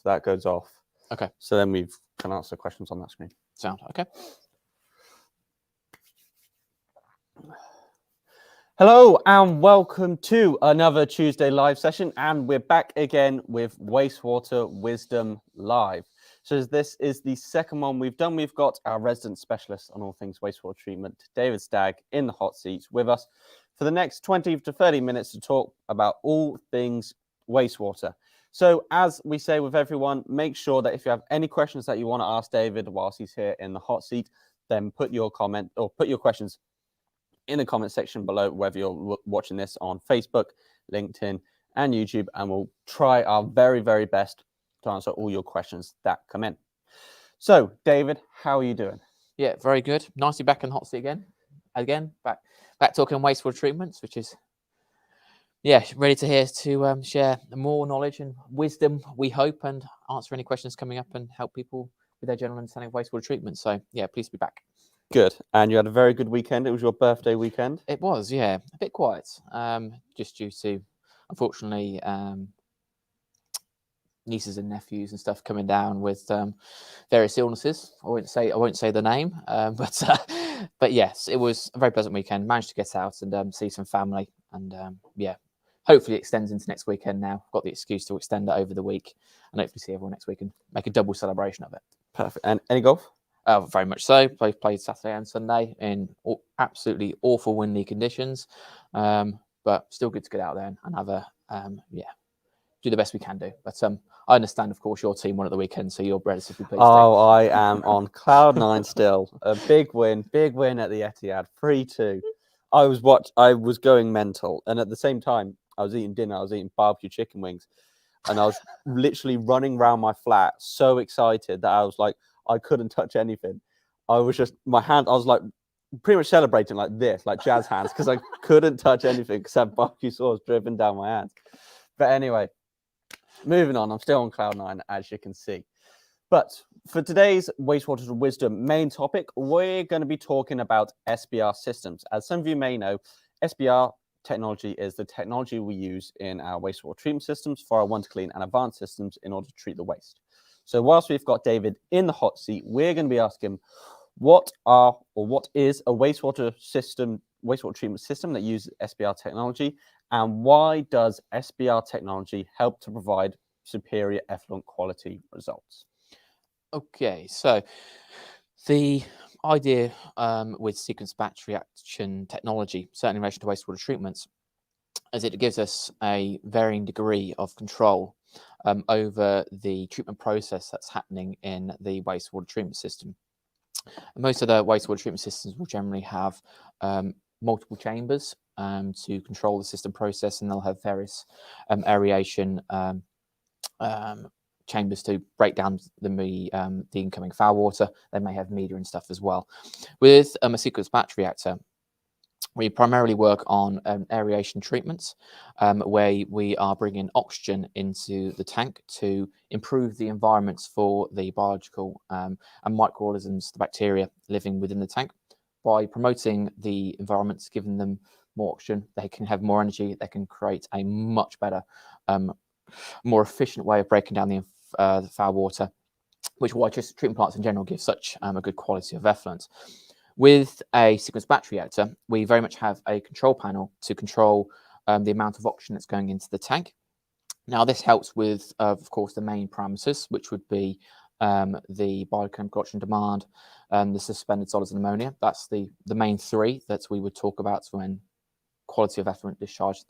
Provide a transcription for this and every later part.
that goes off. Okay. So then we can answer questions on that screen. Sound okay. Hello and welcome to another Tuesday live session, and we're back again with Wastewater Wisdom Live. So this is the second one we've done. We've got our resident specialist on all things wastewater treatment, David Stagg, in the hot seat with us for the next 20 to 30 minutes to talk about all things wastewater. So as we say with everyone, make sure that if you have any questions that you want to ask David whilst he's here in the hot seat, then put your comment or put your questions in the comment section below, whether you're watching this on Facebook, LinkedIn, and YouTube, and we'll try our very, very best to answer all your questions that come in. So, David, how are you doing? Yeah, very good. Nicely back in the hot seat again. Back talking wastewater treatments, which is ready to share more knowledge and wisdom, we hope, and answer any questions coming up and help people with their general understanding of wastewater treatment. So yeah, pleased to be back. Good. And you had a very good weekend. It was your birthday weekend. It was, yeah, a bit quiet, just due to, unfortunately, nieces and nephews and stuff coming down with various illnesses. I won't say the name, but yes, it was a very pleasant weekend. Managed to get out and see some family, and hopefully it extends into next weekend now. Got the excuse to extend it over the week, and hopefully see everyone next week and make a double celebration of it. Perfect. And any golf? Very much so. Played Saturday and Sunday in absolutely awful windy conditions, but still good to get out there and have a do the best we can do. But I understand, of course, your team won at the weekend, so you're relatively pleased. I am on cloud nine still. A big win at the Etihad, 3-2. I was going mental, and at the same time, I was eating dinner. I was eating barbecue chicken wings, and I was literally running around my flat, so excited that I was like, I couldn't touch anything. I was just, my hand, I was like pretty much celebrating like this, like jazz hands, because I couldn't touch anything because that barbecue sauce dripping down my hands. But anyway, moving on, I'm still on cloud nine, as you can see. But for today's Wastewater Wisdom main topic, we're going to be talking about SBR systems. As some of you may know, SBR technology is the technology we use in our wastewater treatment systems for our one-to-clean and advanced systems in order to treat the waste. So whilst we've got David in the hot seat, we're going to be asking what is a wastewater treatment system that uses SBR technology, and why does SBR technology help to provide superior effluent quality results? Okay, so the idea with sequence batch reaction technology, certainly in relation to wastewater treatments, is it gives us a varying degree of control over the treatment process that's happening in the wastewater treatment system. Most of the wastewater treatment systems will generally have multiple chambers to control the system process, and they'll have various aeration chambers to break down the incoming foul water. They may have media and stuff as well. With a sequence batch reactor, we primarily work on aeration treatments, where we are bringing oxygen into the tank to improve the environments for the biological and microorganisms, the bacteria living within the tank. By promoting the environments, giving them more oxygen, they can have more energy, they can create a much better, more efficient way of breaking down the foul water, which why just treatment plants in general give such a good quality of effluent. With a sequence batch reactor, we very much have a control panel to control the amount of oxygen that's going into the tank. Now, this helps with, of course, the main parameters, which would be the biochemical oxygen demand, the suspended solids and ammonia. That's the main three that we would talk about when quality of effluent discharged.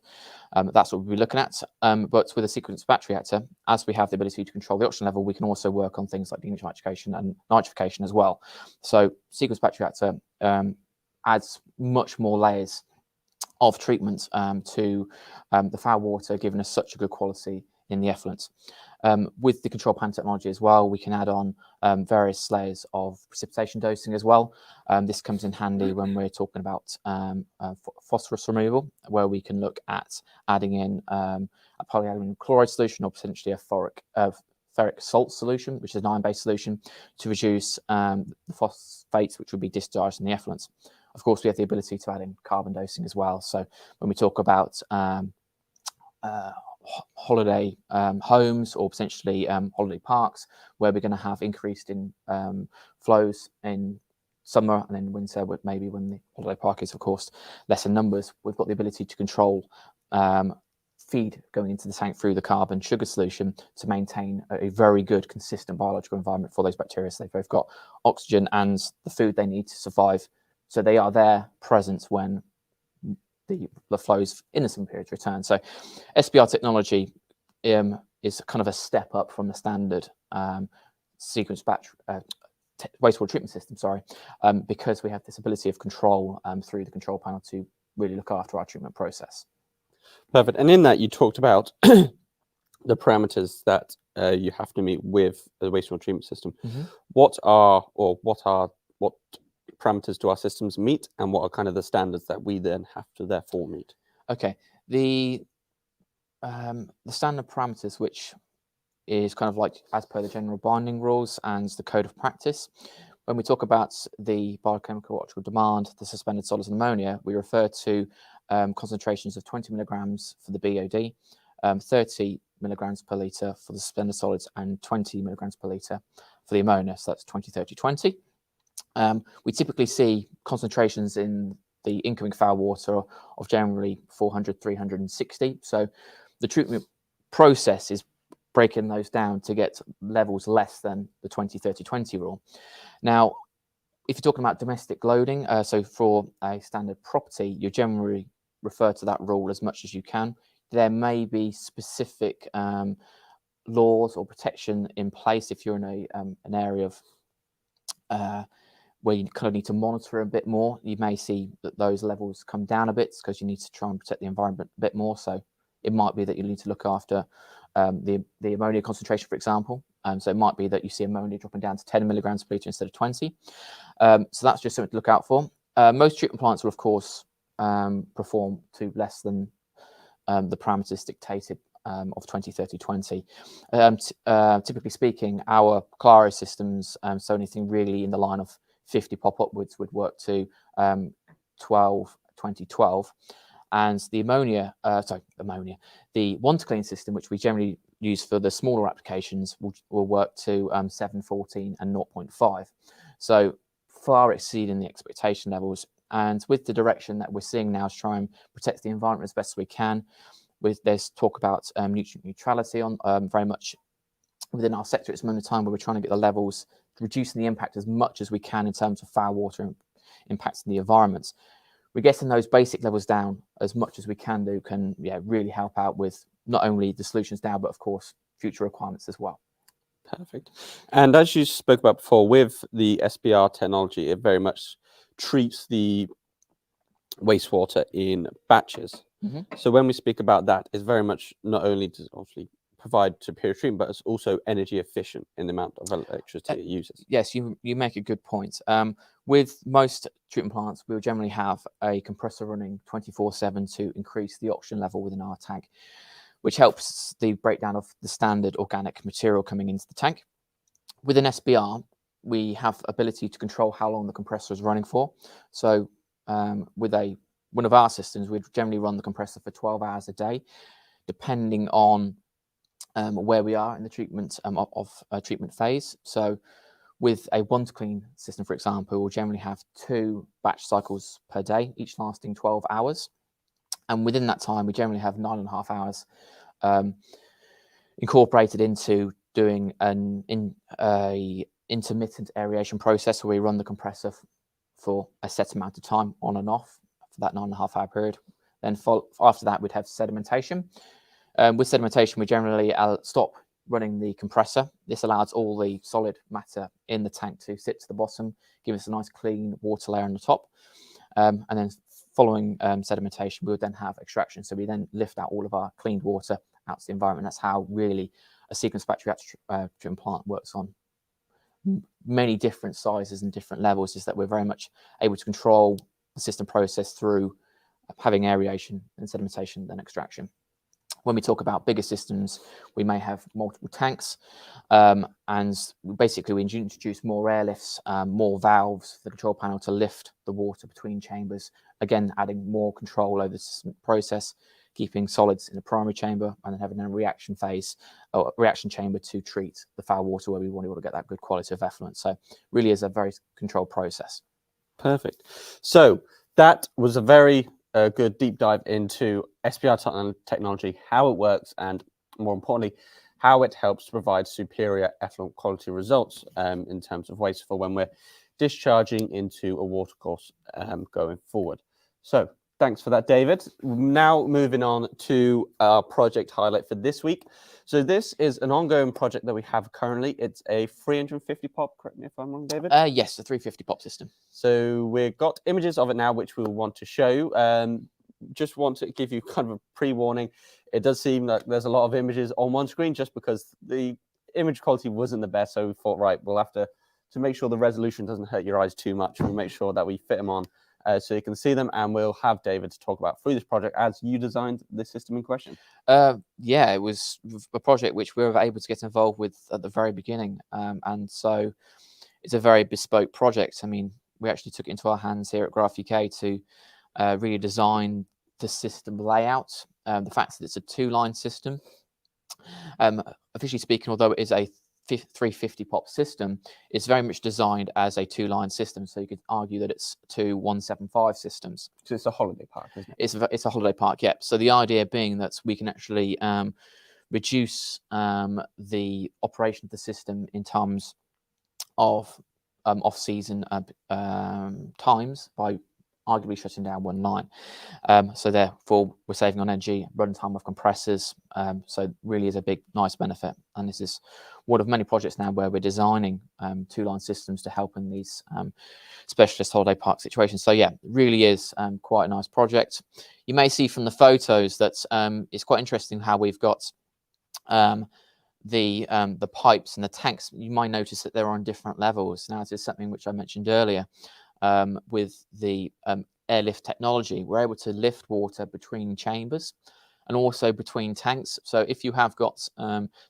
That's what we'll be looking at. But with a sequence batch reactor, as we have the ability to control the oxygen level, we can also work on things like denitrification and nitrification as well. So sequence batch reactor adds much more layers of treatment to the foul water, giving us such a good quality in the effluent. With the control panel technology as well, we can add on various layers of precipitation dosing as well. This comes in handy when we're talking about phosphorus removal, where we can look at adding in a polyaluminum chloride solution or potentially a ferric salt solution, which is an iron-based solution, to reduce the phosphates which would be discharged in the effluents. Of course, we have the ability to add in carbon dosing as well. So when we talk about holiday homes or potentially holiday parks, where we're going to have increased in flows in summer and then winter, maybe when the holiday park is, of course, less in numbers. We've got the ability to control feed going into the tank through the carbon sugar solution to maintain a very good, consistent biological environment for those bacteria. So they've both got oxygen and the food they need to survive. So they are there present when the flows in the summer period return. So SBR technology is kind of a step up from the standard sequence batch wastewater treatment system, because we have this ability of control through the control panel to really look after our treatment process. Perfect. And in that, you talked about the parameters that you have to meet with the wastewater treatment system. Mm-hmm. What parameters do our systems meet, and what are kind of the standards that we then have to therefore meet? Okay, the standard parameters, which is kind of like as per the general binding rules and the code of practice. When we talk about the biochemical electrical demand, the suspended solids and ammonia, we refer to concentrations of 20 milligrams for the BOD, 30 milligrams per litre for the suspended solids, and 20 milligrams per litre for the ammonia. So that's 20, 30, 20. We typically see concentrations in the incoming foul water of generally 400, 360. So the treatment process is breaking those down to get levels less than the 20, 30, 20 rule. Now, if you're talking about domestic loading, so for a standard property, you generally refer to that rule as much as you can. There may be specific laws or protection in place if you're in an area of where you kind of need to monitor a bit more. You may see that those levels come down a bit because you need to try and protect the environment a bit more. So it might be that you need to look after the ammonia concentration, for example. So it might be that you see ammonia dropping down to 10 milligrams per litre instead of 20. So that's just something to look out for. Most treatment plants will, of course, perform to less than the parameters dictated of 20, 30, 20. Typically speaking, our Claro systems, so anything really in the line of 50 pop upwards would work to 12, 20, 12. And the the one-to-clean system, which we generally use for the smaller applications, will work to 7, 14 and 0.5. So far exceeding the expectation levels. And with the direction that we're seeing now to try and protect the environment as best we can, there's talk about nutrient neutrality on very much within our sector at this moment in time, where we're trying to get the levels, reducing the impact as much as we can in terms of foul water impacts in the environment. We're getting those basic levels down as much as we can do can really help out with not only the solutions now, but of course future requirements as well. Perfect. And as you spoke about before, with the SBR technology, it very much treats the wastewater in batches. Mm-hmm. So when we speak about that, it's very much not only to obviously provide superior treatment, but it's also energy efficient in the amount of electricity it uses. Yes, you make a good point. With most treatment plants, we'll generally have a compressor running 24/7 to increase the oxygen level within our tank, which helps the breakdown of the standard organic material coming into the tank. With an SBR, we have ability to control how long the compressor is running for. So with one of our systems, we'd generally run the compressor for 12 hours a day, depending on where we are in the treatment treatment phase. So with a one-to-clean system, for example, we'll generally have 2 batch cycles per day, each lasting 12 hours. And within that time, we generally have 9.5 hours incorporated into doing an intermittent aeration process, where we run the compressor for a set amount of time on and off for that 9.5 hour period. Then after that, we'd have sedimentation. With sedimentation, we generally stop running the compressor. This allows all the solid matter in the tank to sit to the bottom, give us a nice clean water layer on the top. And then following sedimentation, we would then have extraction. So we then lift out all of our cleaned water out to the environment. That's how really a sequence batch reactor treatment plant works on many different sizes and different levels, is that we're very much able to control the system process through having aeration and sedimentation, then extraction. When we talk about bigger systems, we may have multiple tanks, and basically we introduce more airlifts, more valves for the control panel to lift the water between chambers, again adding more control over the system process, keeping solids in the primary chamber and then having a reaction phase or reaction chamber to treat the foul water where we want to get that good quality of effluent. So really is a very controlled process. Perfect. So that was a very good deep dive into SPR technology, how it works, and more importantly, how it helps to provide superior effluent quality results in terms of waste for when we're discharging into a watercourse going forward. So thanks for that, David. Now moving on to our project highlight for this week. So this is an ongoing project that we have currently. It's a 350 pop, correct me if I'm wrong, David? Yes, the 350 pop system. So we've got images of it now, which we'll want to show. Just want to give you kind of a pre-warning. It does seem like there's a lot of images on one screen just because the image quality wasn't the best. So we thought, right, we'll have to make sure the resolution doesn't hurt your eyes too much. We'll make sure that we fit them on so you can see them. And we'll have David to talk about through this project as you designed the system in question. Yeah, it was a project which we were able to get involved with at the very beginning. And so it's a very bespoke project. I mean, we actually took it into our hands here at Graph UK to really design the system layout. The fact that it's a 2-line system, officially speaking, although it is a 350 pop system, it's very much designed as a 2-line system. So you could argue that it's 2 175 systems. So it's a holiday park, isn't it? It's a holiday park, yep. So the idea being that we can actually reduce the operation of the system in terms of off-season times by arguably shutting down one line. So therefore, we're saving on energy, runtime of compressors. So really is a big, nice benefit. And this is one of many projects now where we're designing 2-line systems to help in these specialist holiday park situations. So yeah, really is quite a nice project. You may see from the photos that it's quite interesting how we've got the pipes and the tanks. You might notice that they're on different levels. Now, this is something which I mentioned earlier. With the airlift technology, we're able to lift water between chambers and also between tanks. So if you have got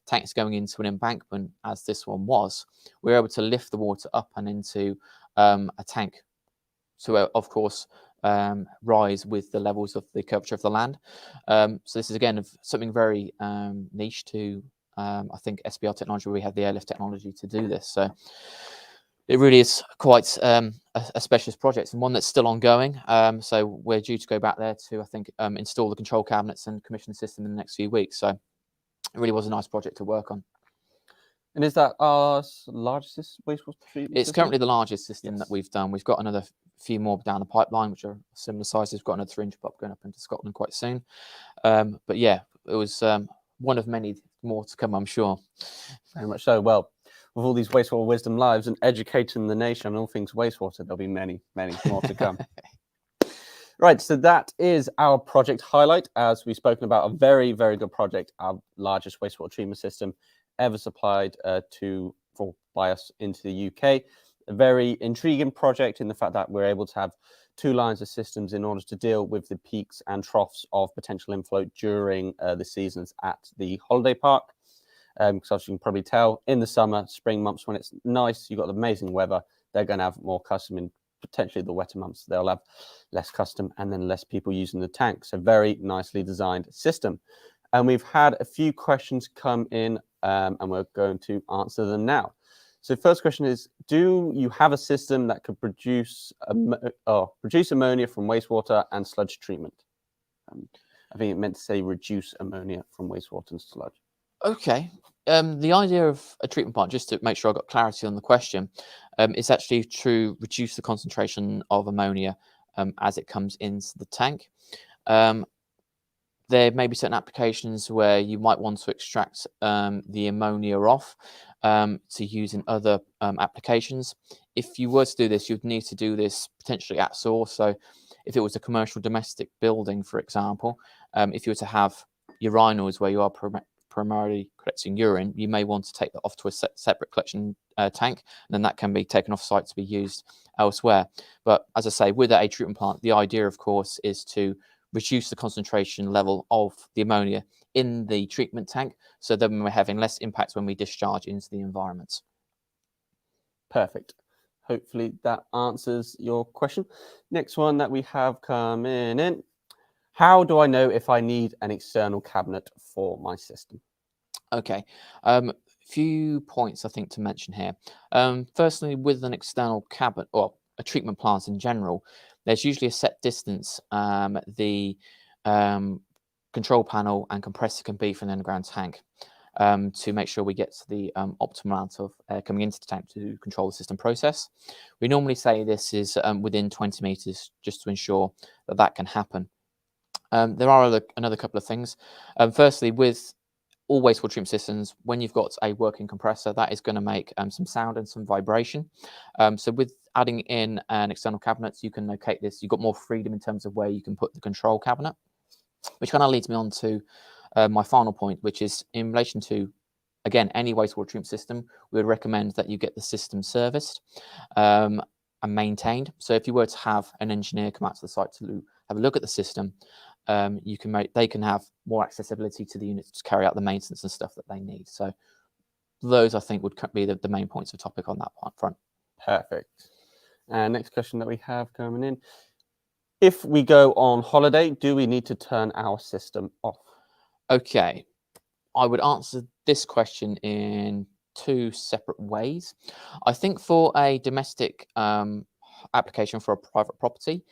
tanks going into an embankment, as this one was, we're able to lift the water up and into a tank to, of course, rise with the levels of the curvature of the land. So this is, again, something very niche to, I think, SPR technology, where we have the airlift technology to do this. So it really is quite a specialist project and one that's still ongoing. So we're due to go back there to, I think, install the control cabinets and commission the system in the next few weeks. So it really was a nice project to work on. And is that our largest wastewater treatment It's system? currently the largest system that we've done. We've got another few more down the pipeline, which are similar sizes. We've got another 300 pop going up into Scotland quite soon. But yeah, it was one of many more to come, I'm sure. Very much so. Well, with all these Wastewater Wisdom Lives and educating the nation on all things wastewater, there'll be many, many more to come. Right, so that is our project highlight. As we've spoken about, a very, very good project, our largest wastewater treatment system ever supplied by us into the UK. A very intriguing project in the fact that we're able to have 2 lines of systems in order to deal with the peaks and troughs of potential inflow during the seasons at the holiday park. Because as you can probably tell, in the summer, spring months, when it's nice, you've got amazing weather, they're going to have more custom. In potentially the wetter months, they'll have less custom and then less people using the tank. So very nicely designed system. And we've had a few questions come in and we're going to answer them now. So first question is, do you have a system that could produce ammonia from wastewater and sludge treatment? I think it meant to say reduce ammonia from wastewater and sludge. Okay. The idea of a treatment plant, just to make sure I got clarity on the question, is actually to reduce the concentration of ammonia as it comes into the tank. There may be certain applications where you might want to extract the ammonia off to use in other applications. If you were to do this, you'd need to do this potentially at source. So if it was a commercial domestic building, for example, if you were to have urinals where you are primarily collecting urine, you may want to take that off to a separate collection tank, and then that can be taken off site to be used elsewhere. But as I say, with a treatment plant, the idea, of course, is to reduce the concentration level of the ammonia in the treatment tank, so then we're having less impact when we discharge into the environment. Perfect. Hopefully that answers your question. Next one that we have coming in. How do I know if I need an external cabinet for my system? Okay, few points I think to mention here. Firstly, with an external cabinet or a treatment plant in general, there's usually a set distance the control panel and compressor can be from the underground tank to make sure we get to the optimal amount of air coming into the tank to control the system process. We normally say this is within 20 meters just to ensure that that can happen. There are another couple of things. Firstly, with all wastewater treatment systems, when you've got a working compressor, that is going to make some sound and some vibration. So with adding in an external cabinet, you can locate this. You've got more freedom in terms of where you can put the control cabinet, which kind of leads me on to my final point, which is in relation to, again, any wastewater treatment system, we would recommend that you get the system serviced and maintained. So if you were to have an engineer come out to the site to have a look at the system, they can have more accessibility to the units to carry out the maintenance and stuff that they need. So those I think would be the main points of topic on that front. Perfect. And next question that we have coming in. If we go on holiday, do we need to turn our system off? Okay, I would answer this question in two separate ways. I think for a domestic application for a private property,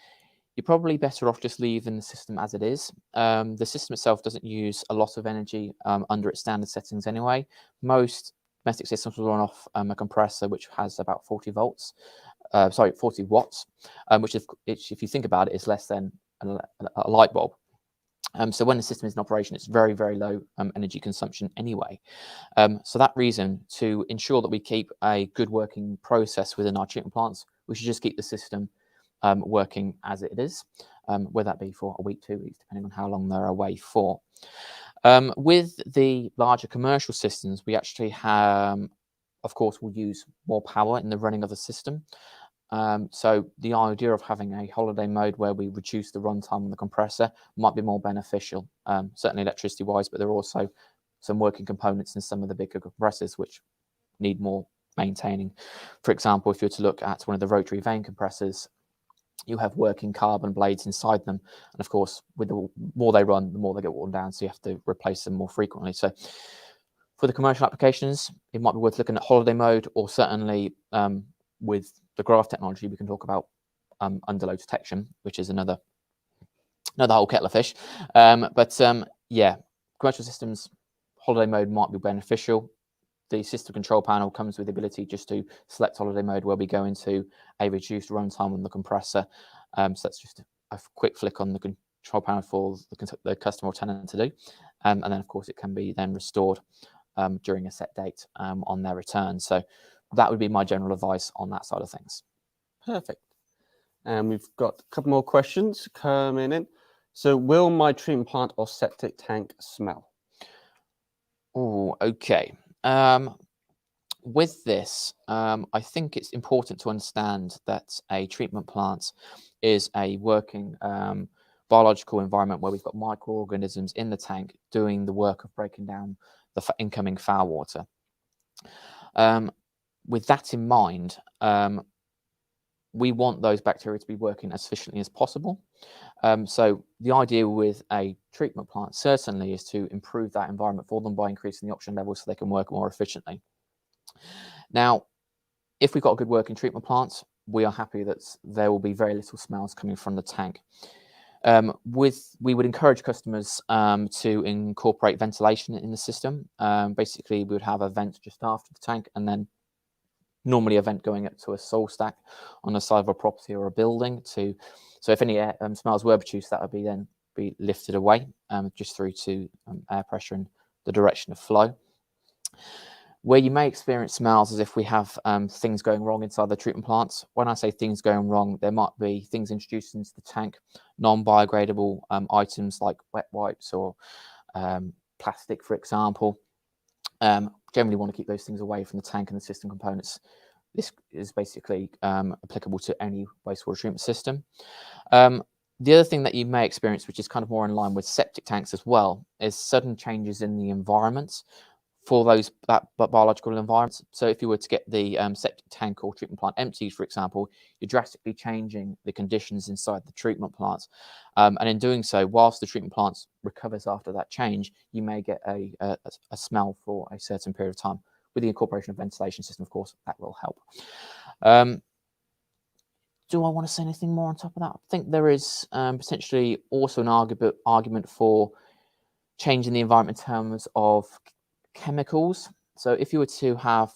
you're probably better off just leaving the system as it is. The system itself doesn't use a lot of energy under its standard settings anyway. Most domestic systems will run off a compressor which has about 40 watts, which if you think about it, is less than a light bulb. So when the system is in operation, it's very, very low energy consumption anyway. So that reason, to ensure that we keep a good working process within our treatment plants, we should just keep the system working as it is, whether that be for a week, 2 weeks, depending on how long they're away for. With the larger commercial systems, we actually have, of course, will use more power in the running of the system. So the idea of having a holiday mode where we reduce the runtime on the compressor might be more beneficial, certainly electricity-wise, but there are also some working components in some of the bigger compressors which need more maintaining. For example, if you were to look at one of the rotary vane compressors, you have working carbon blades inside them. And of course, with the more they run, the more they get worn down. So you have to replace them more frequently. So for the commercial applications, it might be worth looking at holiday mode, or certainly with the graph technology, we can talk about underload detection, which is another whole kettle of fish. Yeah, commercial systems, holiday mode might be beneficial. The system control panel comes with the ability just to select holiday mode, where we go into a reduced runtime on the compressor. So that's just a quick flick on the control panel for the customer or tenant to do. And then, of course, it can be then restored during a set date on their return. So that would be my general advice on that side of things. Perfect. And we've got a couple more questions coming in. So will my treatment plant or septic tank smell? Oh, okay. With this, I think it's important to understand that a treatment plant is a working biological environment where we've got microorganisms in the tank doing the work of breaking down the incoming foul water. With that in mind, we want those bacteria to be working as efficiently as possible. So the idea with a treatment plant certainly is to improve that environment for them by increasing the oxygen levels so they can work more efficiently. Now, if we've got a good working treatment plant, we are happy that there will be very little smells coming from the tank. We would encourage customers to incorporate ventilation in the system. Basically, we would have a vent just after the tank, and then normally a vent going up to a soil stack on the side of a property or a building. So if any smells were produced, that would be lifted away just through to air pressure and the direction of flow. Where you may experience smells is if we have things going wrong inside the treatment plants. When I say things going wrong, there might be things introduced into the tank, non-biodegradable items like wet wipes or plastic, for example. Generally want to keep those things away from the tank and the system components. This is basically applicable to any wastewater treatment system. The other thing that you may experience, which is kind of more in line with septic tanks as well, is sudden changes in the environment. for that biological environment. So if you were to get the septic tank or treatment plant emptied, for example, you're drastically changing the conditions inside the treatment plant. And in doing so, whilst the treatment plant recovers after that change, you may get a smell for a certain period of time. With the incorporation of ventilation system, of course, that will help. Do I want to say anything more on top of that? I think there is potentially also an argument for changing the environment in terms of chemicals. So if you were to have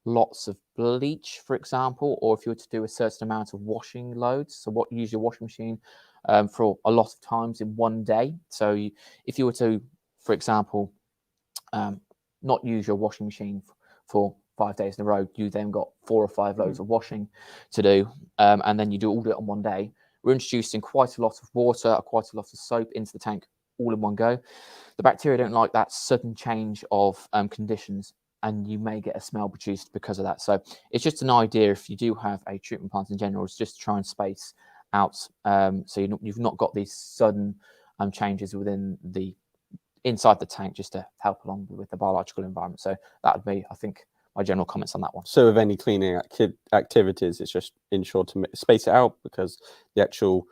lots of bleach, for example, or if you were to do a certain amount of washing loads, so what you use your washing machine for a lot of times in one day. So if you were to, for example, not use your washing machine for 5 days in a row, you then got 4 or 5 loads of washing to do, and then you do all of it on one day. We're introducing quite a lot of water, quite a lot of soap into the tank all in one go. The bacteria don't like that sudden change of conditions, and you may get a smell produced because of that. So it's just an idea, if you do have a treatment plant in general, it's just to try and space out, so you've not got these sudden changes within the inside the tank, just to help along with the biological environment. So that would be, I think, my general comments on that one. So with any cleaning activities, it's just ensure to space it out, because the actual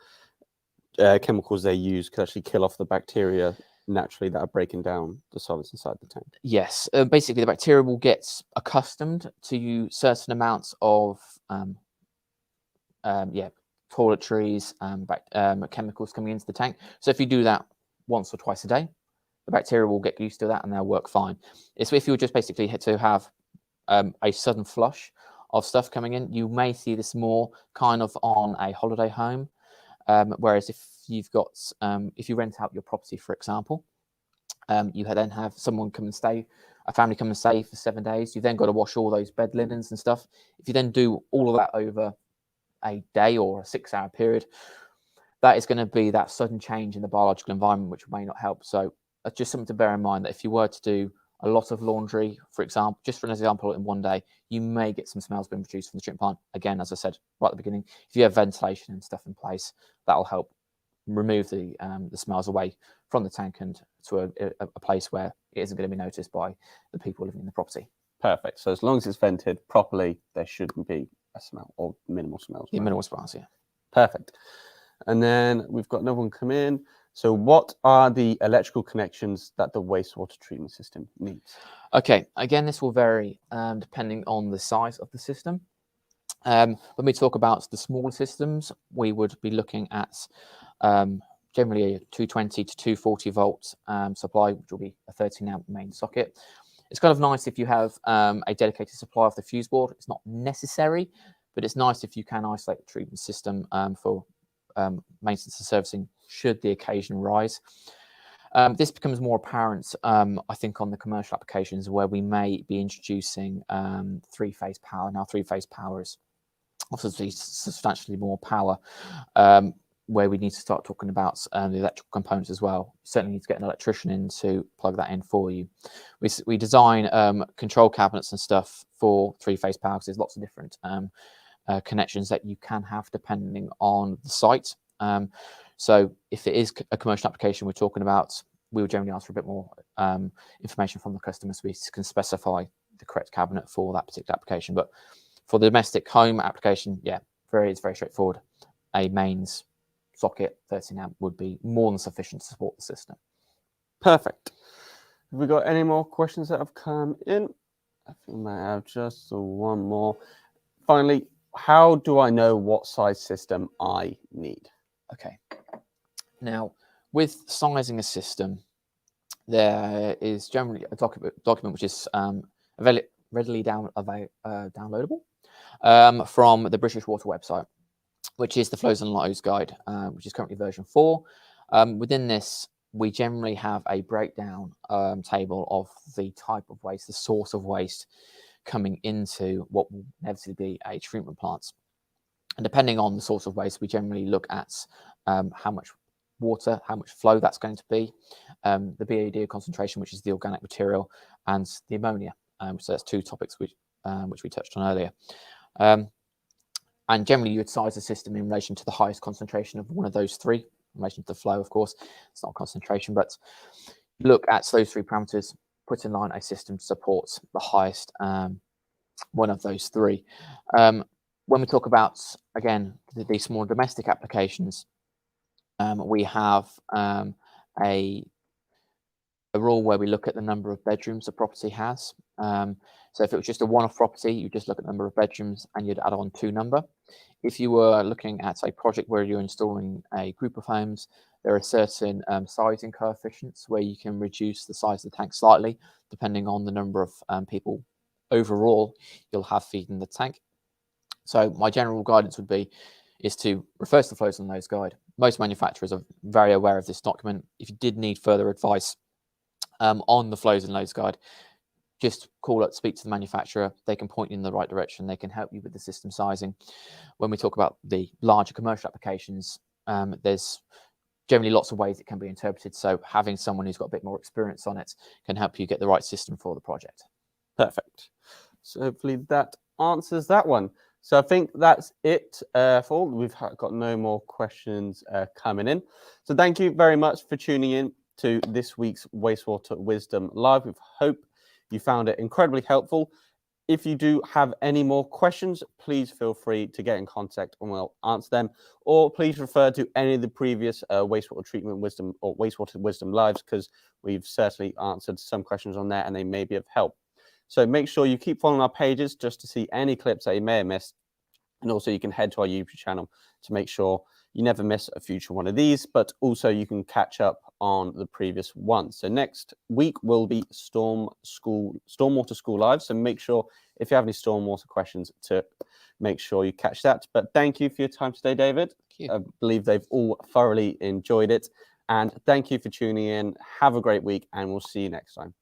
chemicals they use could actually kill off the bacteria naturally that are breaking down the solids inside the tank. Yes, basically the bacteria will get accustomed to certain amounts of toiletries, chemicals coming into the tank. So if you do that once or twice a day, the bacteria will get used to that and they'll work fine. It's if you just basically had to have a sudden flush of stuff coming in, you may see this more kind of on a holiday home. Whereas if you've got, if you rent out your property, for example, you then have someone come and stay, a family come and stay for 7 days. You've then got to wash all those bed linens and stuff. If you then do all of that over a day or a 6-hour period, that is going to be that sudden change in the biological environment, which may not help. So that's just something to bear in mind, that if you were to do a lot of laundry, for example, just for an example, in one day, you may get some smells being produced from the treatment plant. Again, as I said right at the beginning, if you have ventilation and stuff in place, that'll help remove the smells away from the tank and to a place where it isn't going to be noticed by the people living in the property. Perfect. So as long as it's vented properly, there shouldn't be a smell or minimal smells. Yeah, minimal smells, yeah. Perfect. And then we've got another one come in. So what are the electrical connections that the wastewater treatment system needs? Okay, again, this will vary depending on the size of the system. When we talk about the smaller systems, we would be looking at generally a 220 to 240 volt supply, which will be a 13 amp main socket. It's kind of nice if you have a dedicated supply of the fuse board. It's not necessary, but it's nice if you can isolate the treatment system for maintenance and servicing should the occasion rise. This becomes more apparent, I think, on the commercial applications where we may be introducing 3-phase power. Now, 3-phase power is obviously substantially more power, where we need to start talking about the electrical components as well. You certainly need to get an electrician in to plug that in for you. We design control cabinets and stuff for 3-phase power, because there's lots of different connections that you can have depending on the site. So if it is a commercial application we're talking about, we would generally ask for a bit more information from the customer so we can specify the correct cabinet for that particular application. But for the domestic home application, yeah, it's very straightforward. A mains socket 13 amp would be more than sufficient to support the system. Perfect. Have we got any more questions that have come in? I think we might have just one more. Finally, how do I know what size system I need? Okay. Now, with sizing a system, there is generally a document which is readily downloadable from the British Water website, which is the Flows and Lows Guide, which is currently version 4. Within this, we generally have a breakdown table of the type of waste, the source of waste coming into what will inevitably be a treatment plant. And depending on the source of waste, we generally look at how much water, how much flow that's going to be, the BAD concentration, which is the organic material, and the ammonia. So that's 2 topics which we touched on earlier. And generally, you would size the system in relation to the highest concentration of one of those 3, in relation to the flow, of course. It's not concentration, but look at those 3 parameters. put in line a system to support the highest one of those three. When we talk about, again, the small domestic applications, we have a rule where we look at the number of bedrooms the property has. So if it was just a one-off property, you just look at the number of bedrooms and you'd add on 2 number. If you were looking at a project where you're installing a group of homes, there are certain sizing coefficients where you can reduce the size of the tank slightly, depending on the number of people overall you'll have feeding the tank. So my general guidance would be is to refer to the flows and loads guide. Most manufacturers are very aware of this document. If you did need further advice on the flows and loads guide, just call up, speak to the manufacturer. They can point you in the right direction. They can help you with the system sizing. When we talk about the larger commercial applications, there's generally lots of ways it can be interpreted. So having someone who's got a bit more experience on it can help you get the right system for the project. Perfect. So hopefully that answers that one. So I think that's it for all. We've got no more questions coming in. So thank you very much for tuning in to this week's Wastewater Wisdom Live. We hope you found it incredibly helpful. If you do have any more questions, please feel free to get in contact and we'll answer them. Or please refer to any of the previous Wastewater Treatment Wisdom or Wastewater Wisdom Lives, because we've certainly answered some questions on there and they may be of help. So make sure you keep following our pages just to see any clips that you may have missed. And also you can head to our YouTube channel to make sure you never miss a future one of these, but also you can catch up on the previous ones. So next week will be Stormwater School Live. So make sure if you have any stormwater questions to make sure you catch that. But thank you for your time today, David. I believe they've all thoroughly enjoyed it. And thank you for tuning in. Have a great week and we'll see you next time.